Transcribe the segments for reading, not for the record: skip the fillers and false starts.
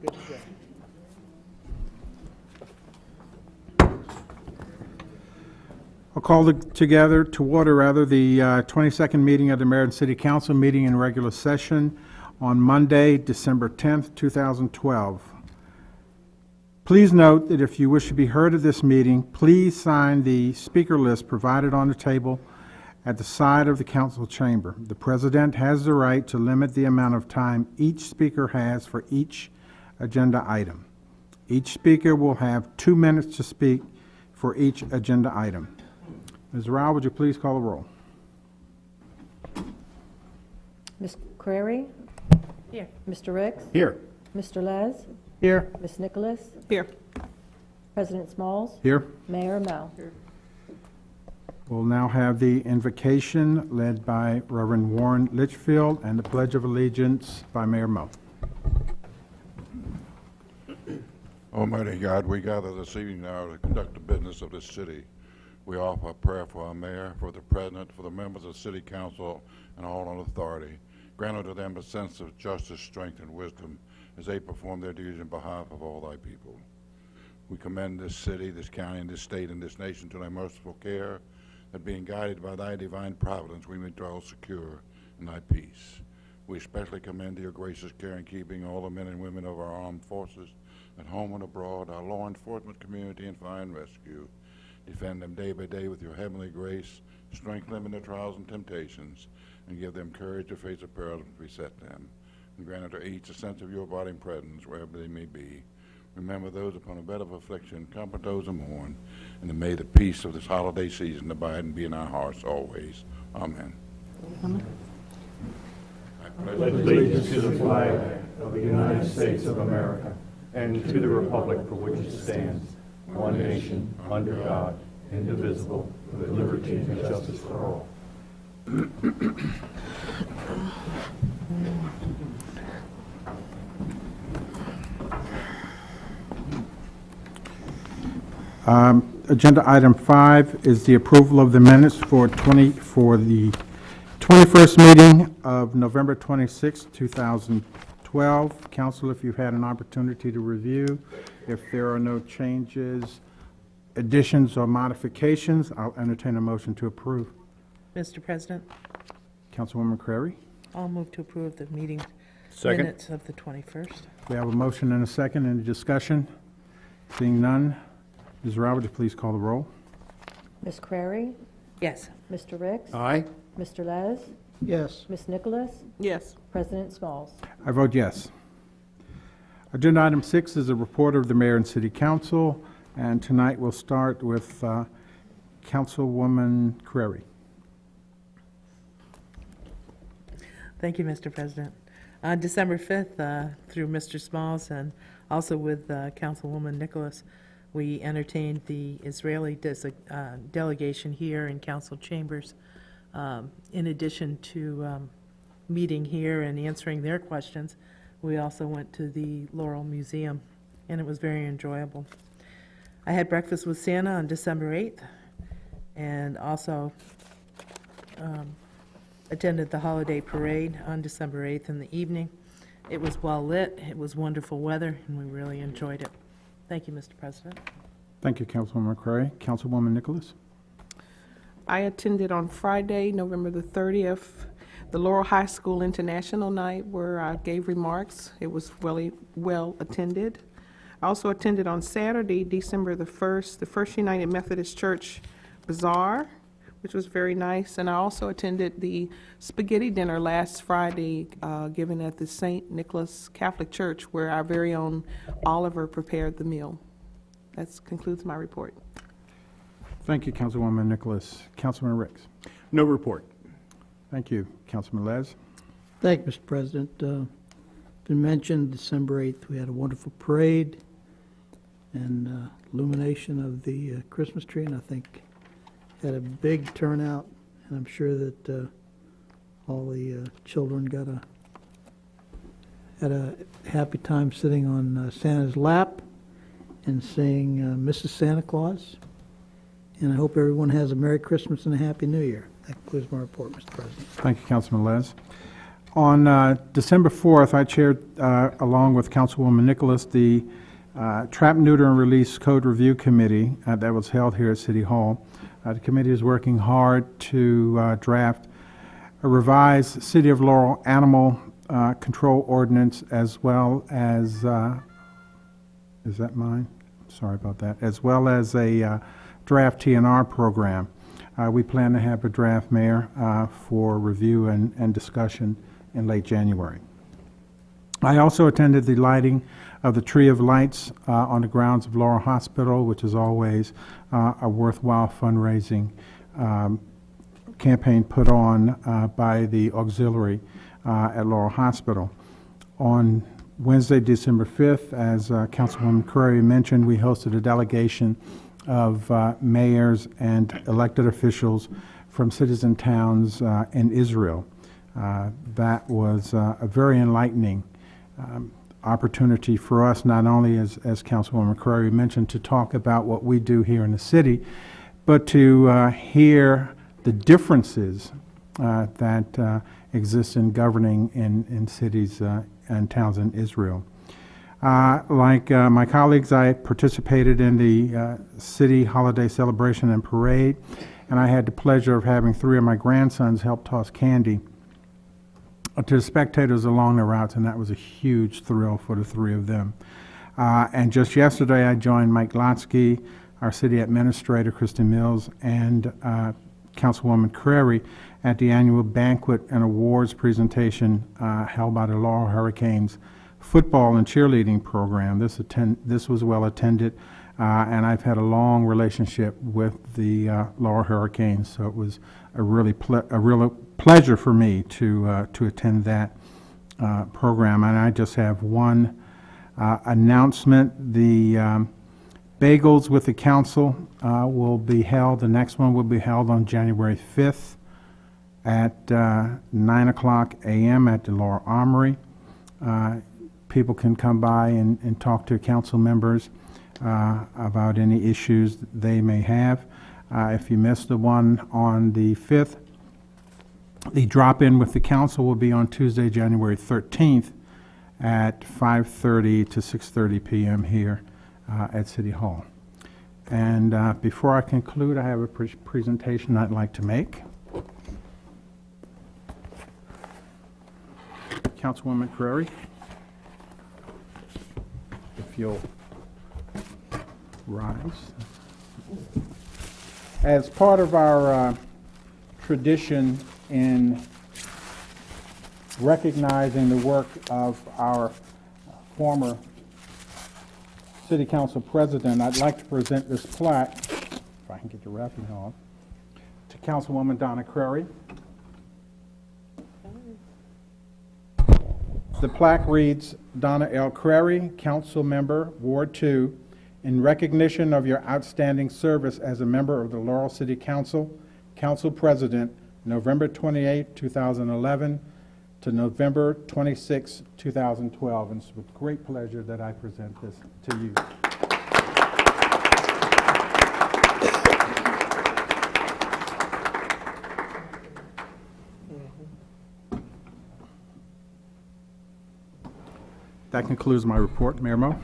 Good to go. I'll call to order the 22nd meeting of the Mayor and City Council meeting in regular session on Monday, December 10th, 2012. Please note that if you wish to be heard at this meeting, please sign the speaker list provided on the table at the side of the council chamber. The president has the right to limit the amount of time each speaker has for each agenda item. Each speaker will have 2 minutes to speak for each agenda item. Ms. Laurel, would you please call the roll? Ms. Crary? Here. Mr. Ricks? Here. Mr. Les? Here. Ms. Nicholas? Here. President Smalls? Here. Mayor Mel? We'll now have the invocation led by Reverend Warren Litchfield and the Pledge of Allegiance by Mayor Mo. Almighty God, we gather this evening now to conduct the business of this city. We offer a prayer for our mayor, for the president, for the members of the city council, and all on authority. Grant unto them a sense of justice, strength, and wisdom as they perform their duties in behalf of all thy people. We commend this city, this county, and this state, and this nation to thy merciful care, that being guided by thy divine providence, we may dwell secure in thy peace. We especially commend your gracious care in keeping all the men and women of our armed forces at home and abroad, our law enforcement community, and fire and rescue. Defend them day by day with your heavenly grace, strengthen them in their trials and temptations, and give them courage to face the perils that beset them. And grant unto each a sense of your abiding presence wherever they may be. Remember those upon a bed of affliction, comfort those who mourn, and may the peace of this holiday season abide and be in our hearts always. Amen. I pledge allegiance to the flag of the United States of America and to the republic for which it stands, one nation, under God, indivisible, with liberty and justice for all. Agenda item 5 is the approval of the minutes for the 21st meeting of November 26, 2012. Council, if you've had an opportunity to review, if there are no changes, additions, or modifications, I'll entertain a motion to approve. Mr. President, Councilwoman Crary? I'll move to approve the meeting Second. minutes of the 21st. We have a motion and a second. Any discussion? Seeing none, Ms. Roberts, would you please call the roll? Ms. Crary? Yes. Mr. Ricks? Aye. Mr. Les? Yes. Ms. Nicholas? Yes. President Smalls? I vote yes. Agenda item 6 is a report of the Mayor and City Council, and tonight we'll start with Councilwoman Crary. Thank you, Mr. President. On December 5th, through Mr. Smalls and also with Councilwoman Nicholas, we entertained the Israeli delegation here in council chambers. In addition to meeting here and answering their questions, we also went to the Laurel Museum, and it was very enjoyable. I had breakfast with Santa on December 8th, and also attended the holiday parade on December 8th in the evening. It was well lit, it was wonderful weather, and we really enjoyed it. Thank you, Mr. President. Thank you, Councilwoman McCrary. Councilwoman Nicholas? I attended on Friday, November the 30th, the Laurel High School International Night, where I gave remarks. It was really well attended. I also attended on Saturday, December the 1st, the First United Methodist Church Bazaar, which was very nice. And I also attended the spaghetti dinner last Friday, given at the St. Nicholas Catholic Church, where our very own Oliver prepared the meal. That concludes my report. Thank you, Councilwoman Nicholas. Councilman Ricks? No report. Thank you. Councilman Les? Thank you, Mr. President. Been mentioned, December 8th, we had a wonderful parade and illumination of the Christmas tree, and I think had a big turnout, and I'm sure that all the children had a happy time sitting on Santa's lap and saying Mrs. Santa Claus. And I hope everyone has a Merry Christmas and a Happy New Year. That concludes my report, Mr. President. Thank you, Councilman Les. On December 4th, I chaired, along with Councilwoman Nicholas, the Trap, Neuter, and Release Code Review Committee that was held here at City Hall. The committee is working hard to draft a revised City of Laurel Animal Control Ordinance, as well as, is that mine? Sorry about that. As well as a draft TNR program. We plan to have a draft, Mayor, for review and discussion in late January. I also attended the lighting of the Tree of Lights on the grounds of Laurel Hospital, which is always a worthwhile fundraising campaign put on by the auxiliary at Laurel Hospital. On Wednesday, December 5th, as Councilwoman Curry mentioned, we hosted a delegation of mayors and elected officials from citizen towns in Israel. That was a very enlightening opportunity for us, not only as Councilwoman Curry mentioned, to talk about what we do here in the city, but to hear the differences that exist in governing in cities and towns in Israel. Like my colleagues, I participated in the city holiday celebration and parade, and I had the pleasure of having 3 of my grandsons help toss candy to the spectators along the routes, and that was a huge thrill for the 3 of them. And just yesterday, I joined Mike Lotsky, our city administrator, Kristen Mills, and Councilwoman Crary at the annual banquet and awards presentation held by the Laurel Hurricanes football and cheerleading program. This was well attended, and I've had a long relationship with the Laurel Hurricanes, so it was a real pleasure for me to attend that program. And I just have one announcement. The Bagels with the Council will be held. The next one will be held on January 5th at 9:00 a.m. at the Laurel Armory. People can come by and talk to council members about any issues they may have. If you missed the one on the 5th, the drop-in with the council will be on Tuesday, January 13th at 5:30 to 6:30 p.m. here at City Hall. And before I conclude, I have a presentation I'd like to make. Councilwoman Crary, if you'll rise. As part of our tradition in recognizing the work of our former City Council President, I'd like to present this plaque, if I can get the wrapping on, to Councilwoman Donna Crary. The plaque reads, Donna L. Crary, Council Member, Ward 2, in recognition of your outstanding service as a member of the Laurel City Council, Council President, November 28, 2011 to November 26, 2012. And it's with great pleasure that I present this to you. That concludes my report, Mayor Mo.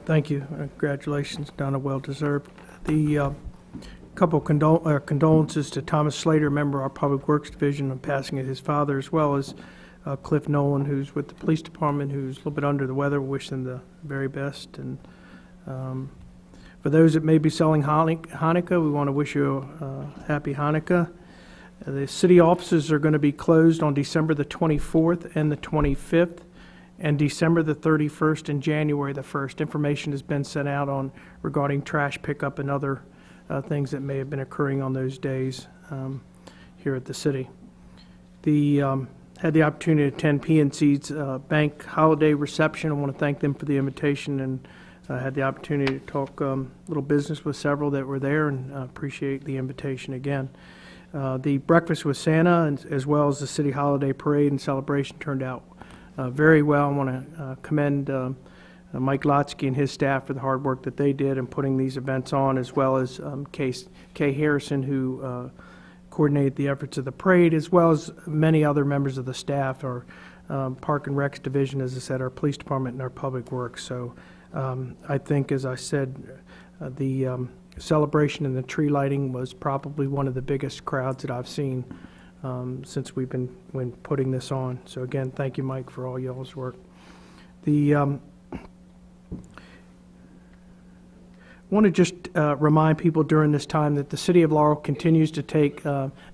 Thank you. Congratulations, Donna, well deserved. The couple condolences to Thomas Slater, member of our Public Works Division, on passing of his father, as well as Cliff Nolan, who's with the police department, who's a little bit under the weather. Wish them the very best. And for those that may be selling Hanukkah, we want to wish you a happy Hanukkah. The city offices are going to be closed on December the 24th and the 25th. And December the 31st and January the 1st. Information has been sent out on regarding trash pickup and other things that may have been occurring on those days here at the city. Had the opportunity to attend PNC's bank holiday reception. I want to thank them for the invitation, and had the opportunity to talk little business with several that were there, and appreciate the invitation again. The breakfast with Santa, and as well as the city holiday parade and celebration, turned out very well. I want to commend Mike Lotsky and his staff for the hard work that they did in putting these events on, as well as Kay Harrison, who coordinate the efforts of the parade, as well as many other members of the staff, our Park and Recs Division, as I said, our Police Department, and our Public Works. So I think, as I said, the celebration and the tree lighting was probably one of the biggest crowds that I've seen since we've been putting this on. So again, thank you, Mike, for all y'all's work. I want to just remind people during this time that the City of Laurel continues to take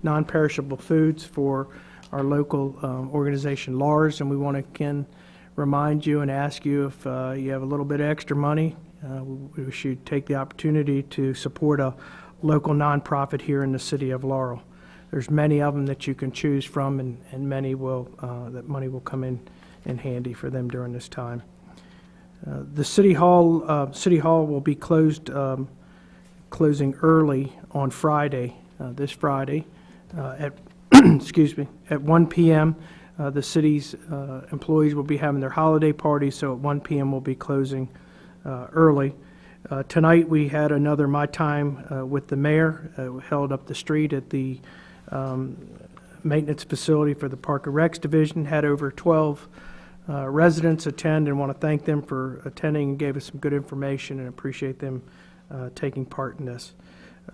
non-perishable foods for our local organization, LARS, and we want to again remind you and ask you if you have a little bit of extra money, we should take the opportunity to support a local nonprofit here in the City of Laurel. There's many of them that you can choose from, and many will that money will come in handy for them during this time. The City Hall will be closing early on Friday, this Friday, at excuse me, at 1 p.m. The city's employees will be having their holiday party, so at 1 p.m. we'll be closing early. Tonight we had another My Time with the mayor held up the street at the maintenance facility for the Park and Recs Division. Had over 12 residents attend, and want to thank them for attending and gave us some good information, and appreciate them taking part in this.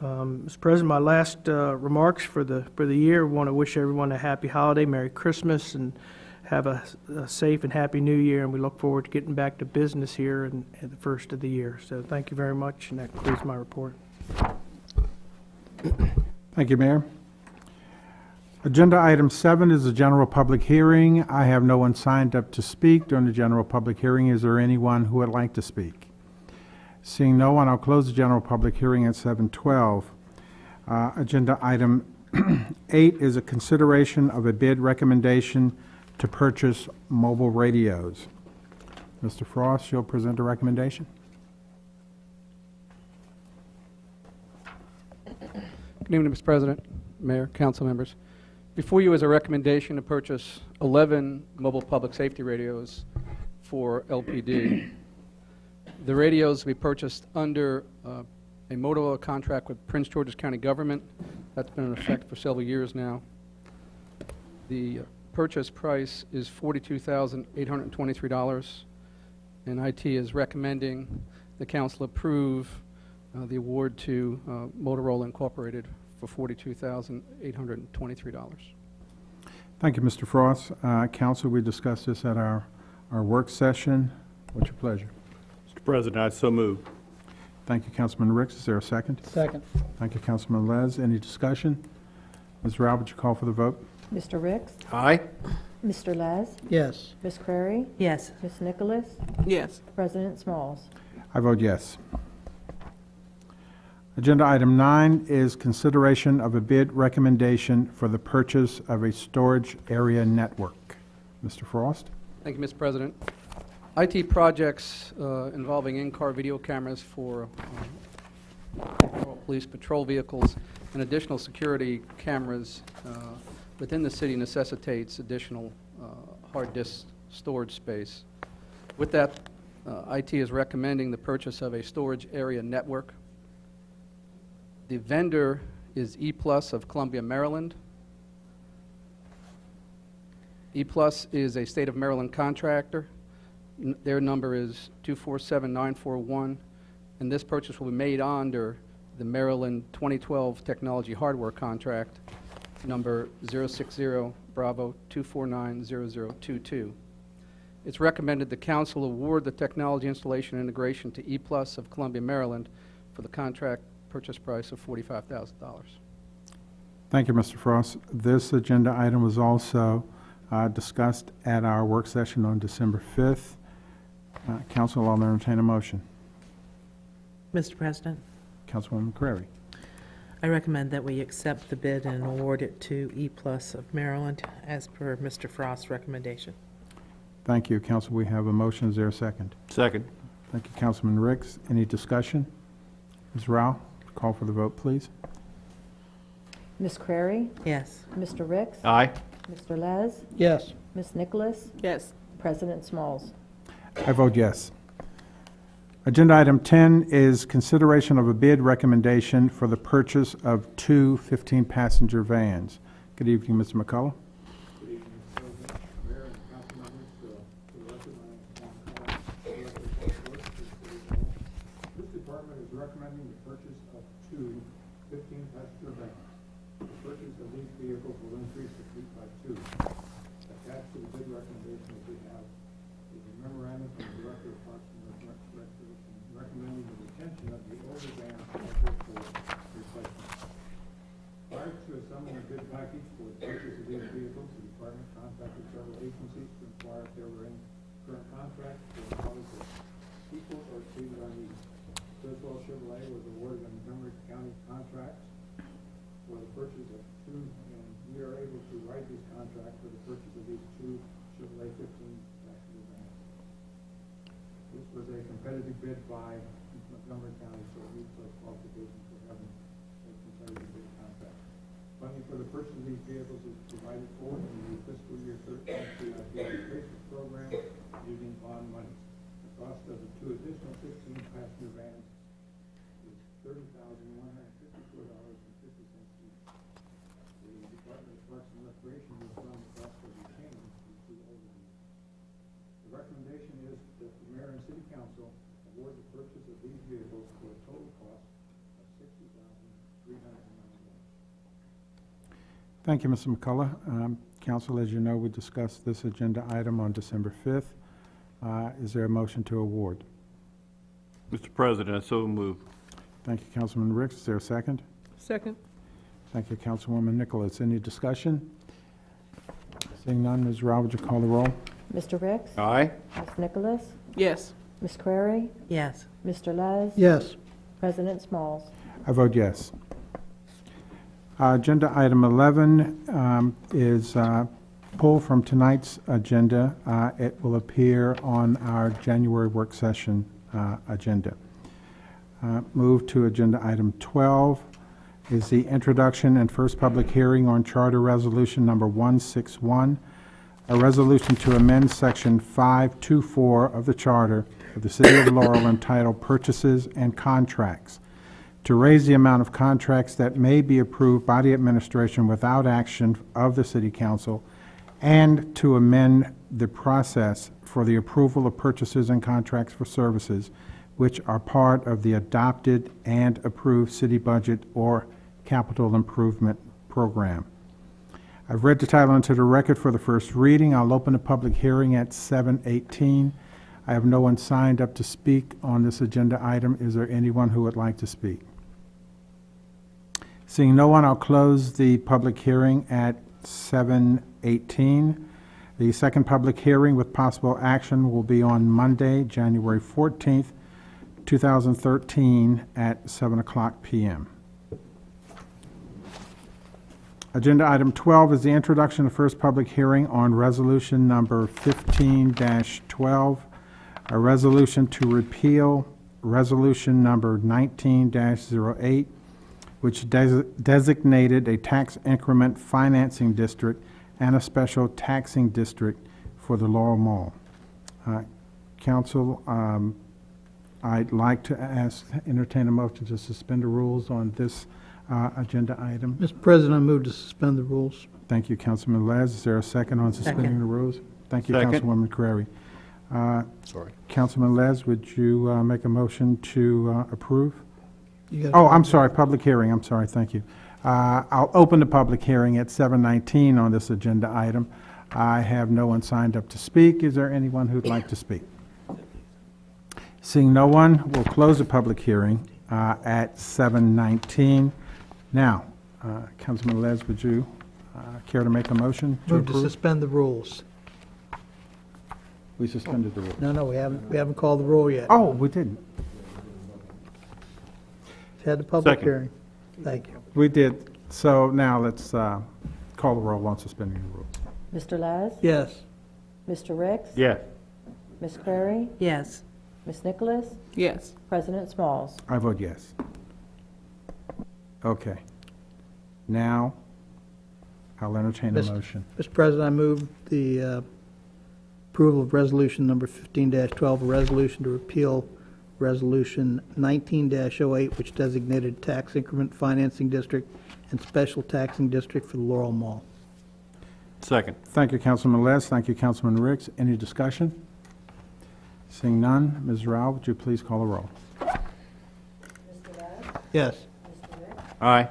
Mr. President, my last remarks for the year. I want to wish everyone a happy holiday, Merry Christmas, and have a safe and happy New Year. And we look forward to getting back to business here at the first of the year. So thank you very much, and that concludes my report. Thank you, Mayor. Agenda item 7 is a general public hearing. I have no one signed up to speak during the general public hearing. Is there anyone who would like to speak? Seeing no one, I'll close the general public hearing at 7:12. Agenda item 8 is a consideration of a bid recommendation to purchase mobile radios. Mr. Frost, you'll present a recommendation. Good evening, Mr. President, Mayor, council members. Before you is a recommendation to purchase 11 mobile public safety radios for LPD. The radios we purchased under a Motorola contract with Prince George's County government. That's been in effect for several years now. The purchase price is $42,823, and IT is recommending the council approve the award to Motorola Incorporated for $42,823. Thank you, Mr. Frost. Council, we discussed this at our work session. What's your pleasure? Mr. President, I so move. Thank you, Councilman Ricks. Is there a second? Second. Thank you, Councilman Les. Any discussion? Ms. Rao, would you call for the vote? Mr. Ricks? Aye. Mr. Les? Yes. Ms. Crary? Yes. Ms. Nicholas? Yes. President Smalls? I vote yes. Agenda item 9 is consideration of a bid recommendation for the purchase of a storage area network. Mr. Frost? Thank you, Mr. President. IT projects involving in-car video cameras for police patrol vehicles and additional security cameras within the city necessitates additional hard disk storage space. With that, IT is recommending the purchase of a storage area network. The vendor is E+ of Columbia, Maryland. E+ is a state of Maryland contractor. Their number is 247941, and this purchase will be made under the Maryland 2012 Technology Hardware Contract, number 060 Bravo 2490022. It's recommended the council award the technology installation and integration to E+ of Columbia, Maryland for the contract purchase price of $45,000. Thank you, Mr. Frost. This agenda item was also discussed at our work session on December 5th. Council, I'll entertain a motion. Mr. President, Councilwoman McCrary. I recommend that we accept the bid and award it to E+ of Maryland as per Mr. Frost's recommendation. Thank you, Council. We have a motion. Is there a second? Second. Thank you, Councilman Ricks. Any discussion? Ms. Rao, call for the vote, please. Ms. Crary? Yes. Mr. Ricks? Aye. Mr. Les? Yes. Ms. Nicholas? Yes. President Smalls? I vote yes. Agenda item 10 is consideration of a bid recommendation for the purchase of two 15-passenger vans. Good evening, Mr. McCullough. Good evening, Mr. President, Mayor, and council members. For the record, my name is Tom McCullough, Director of Public Works for the City Hall. This department is recommending the purchase of two 15-passenger vans. The purchase of these vehicles will increase the fleet by two. Attached to the bid recommendation that we have is a memorandum from the Director of Parks and Recreation recommending the retention of the older vans scheduled for replacement. Prior to assembling a bid package for the purchase of these vehicles, the department contacted several agencies to inquire if there were any current contracts for models that equal or exceeded our needs. Criswell Chevrolet was awarded a Montgomery County contract for the purchase of two, and we are able to write this contract for the purchase of these two Chevrolet 15-passenger vans. This was a competitive bid by Montgomery County, so it meets our qualifications for having a competitive bid contract. Funding for the purchase of these vehicles is provided for in the fiscal year 13 CIP replacement program using bond money. The cost of the two additional 15-passenger vans is $30,154.50 each. The Department of Parks and Recreation will fund the cost of retaining these two older vehicles. The recommendation is that the mayor and city council award the purchase of these vehicles for a total cost of $60,390. Thank you, Mr. McCullough. Council, as you know, we discussed this agenda item on December 5th. Is there a motion to award? Mr. President, I so move. Thank you, Councilman Ricks. Is there a second? Second. Thank you, Councilwoman Nicholas. Any discussion? Seeing none, Ms. Rao, would you call the roll? Mr. Ricks? Aye. Ms. Nicholas? Yes. Ms. Crary? Yes. Mr. Les? Yes. President Smalls? I vote yes. Agenda item 11 is pulled from tonight's agenda. It will appear on our January work session agenda. Move to agenda item 12 is the introduction and first public hearing on Charter Resolution Number 161, a resolution to amend Section 524 of the Charter of the City of Laurel entitled Purchases and Contracts, to raise the amount of contracts that may be approved by the administration without action of the City Council, and to amend the process for the approval of purchases and contracts for services which are part of the adopted and approved city budget or capital improvement program. I've read the title into the record for the first reading. I'll open the public hearing at 7:18. I have no one signed up to speak on this agenda item. Is there anyone who would like to speak? Seeing no one, I'll close the public hearing at 7:18. The second public hearing with possible action will be on Monday, January 14th, 2013 at 7 o'clock p.m. Agenda item 12 is the introduction of first public hearing on resolution number 15-12, a resolution to repeal resolution number 19-08, which designated a tax increment financing district and a special taxing district for the Laurel Mall. Council, I'd like to entertain a motion to suspend the rules on this agenda item. Mr. President, I move to suspend the rules. Thank you, Councilman Les. Is there a second on suspending Second. the rules? Thank you, Second. Councilwoman Crary. Sorry. Councilman Les, would you make a motion to approve? You got- Oh, I'm sorry, public hearing, I'm sorry, thank you. I'll open the public hearing at 7:19 on this agenda item. I have no one signed up to speak. Is there anyone who'd like to speak? Seeing no one, we'll close the public hearing at 7:19. Now, Councilman Les, would you care to make a motion to Move to approve? suspend the rules. We suspended the rule. No, we haven't called the roll yet. Oh, we didn't. Had the public Second. hearing. Thank you. We did. So now let's call the roll on suspending the rules. Mr. Les? Yes. Mr. Ricks? Yes. Ms. Crary? Yes. Ms. Nicholas? Yes. President Smalls? I vote yes. Okay. Now, I'll entertain a Mr. motion. Mr. President, I move the approval of resolution number 15-12, a resolution to repeal Resolution 19-08, which designated tax increment financing district and special taxing district for the Laurel Mall. Second. Thank you, Councilman Les. Thank you, Councilman Ricks. Any discussion? Seeing none, Ms. Rao, would you please call the roll? Yes. Aye.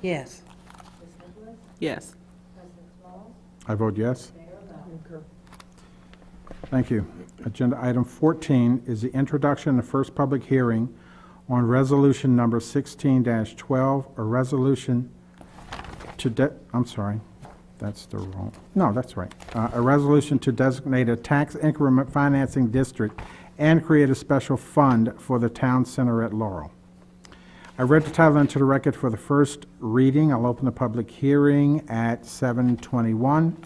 Yes. Yes. I vote yes. Thank you. Agenda item 14 is the introduction and first public hearing on resolution number 16-12, a resolution to I'm sorry, that's the wrong, no, that's right. A resolution to designate a tax increment financing district and create a special fund for the town center at Laurel. I read the title into the record for the first reading. I'll open the public hearing at 7:21.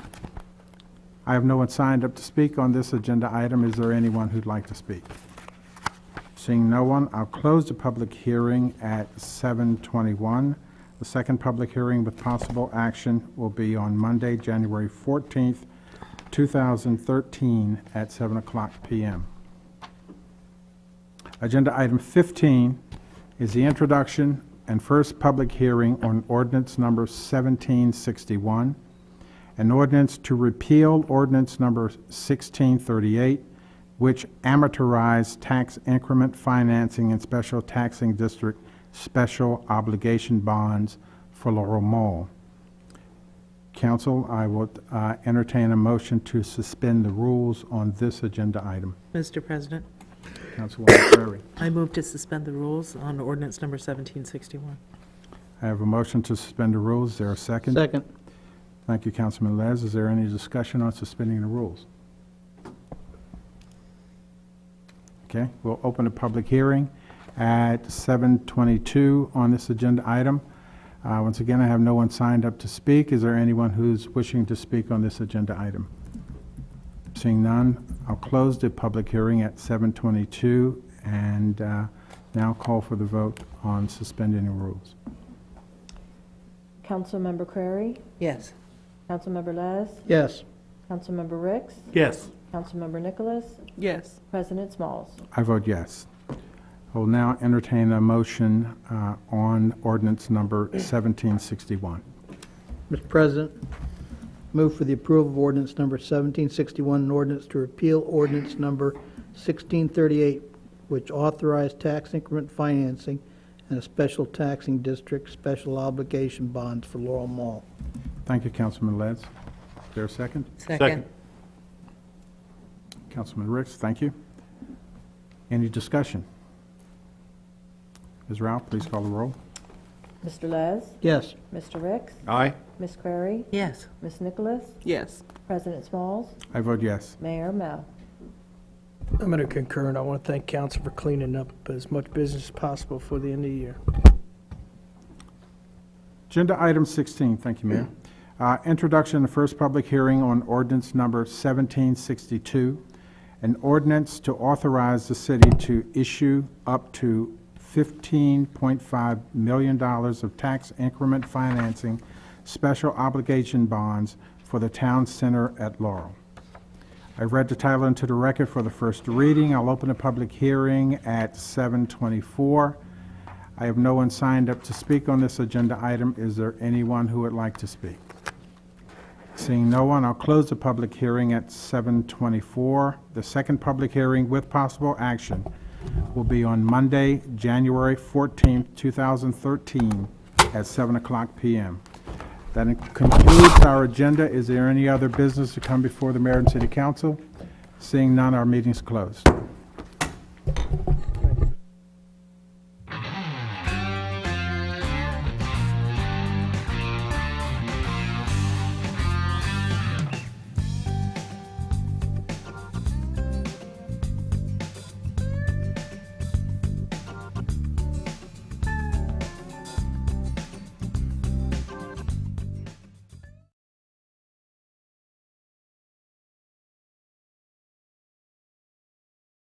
I have no one signed up to speak on this agenda item. Is there anyone who'd like to speak? Seeing no one, I'll close the public hearing at 7:21. The second public hearing with possible action will be on Monday, January 14th, 2013 at 7 o'clock p.m. Agenda item 15 is the introduction and first public hearing on ordinance number 1761, an ordinance to repeal ordinance number 1638, which amortized tax increment financing and special taxing district special obligation bonds for Laurel Mall. Council, I will entertain a motion to suspend the rules on this agenda item. Mr. President, Councilwoman Prairie. I move to suspend the rules on ordinance number 1761. I have a motion to suspend the rules. Is there a second? Second. Thank you, Councilman Les. Is there any discussion on suspending the rules? Okay, we'll open a public hearing at 7:22 on this agenda item. Once again, I have no one signed up to speak. Is there anyone who's wishing to speak on this agenda item? Seeing none, I'll close the public hearing at 7:22 and now call for the vote on suspending the rules. Councilmember Crary? Yes. Councilmember Les? Yes. Councilmember Ricks? Yes. Councilmember Nicholas? Yes. President Smalls? I vote yes. I will now entertain a motion on ordinance number 1761. Mr. President, move for the approval of ordinance number 1761, an ordinance to repeal ordinance number 1638, which authorized tax increment financing and a special taxing district special obligation bonds for Laurel Mall. Thank you, Councilman Les. Is there a second? Second. Councilman Ricks, thank you. Any discussion? Ms. Rao, please call the roll. Mr. Les? Yes. Mr. Ricks? Aye. Ms. Crary? Yes. Ms. Nicholas? Yes. President Smalls? I vote yes. Mayor Mel? I'm going to concur, and I want to thank council for cleaning up as much business as possible for the end of the year. Agenda item 16, thank you, Mayor. Introduction and first public hearing on ordinance number 1762, an ordinance to authorize the city to issue up to $15.5 million of tax increment financing special obligation bonds for the town center at Laurel. I read the title into the record for the first reading. I'll open a public hearing at 7:24. I have no one signed up to speak on this agenda item. Is there anyone who would like to speak? Seeing no one, I'll close the public hearing at 7:24. The second public hearing with possible action will be on Monday, January 14th, 2013 at 7 o'clock p.m. That concludes our agenda. Is there any other business to come before the mayor and city council? Seeing none, our meeting is closed.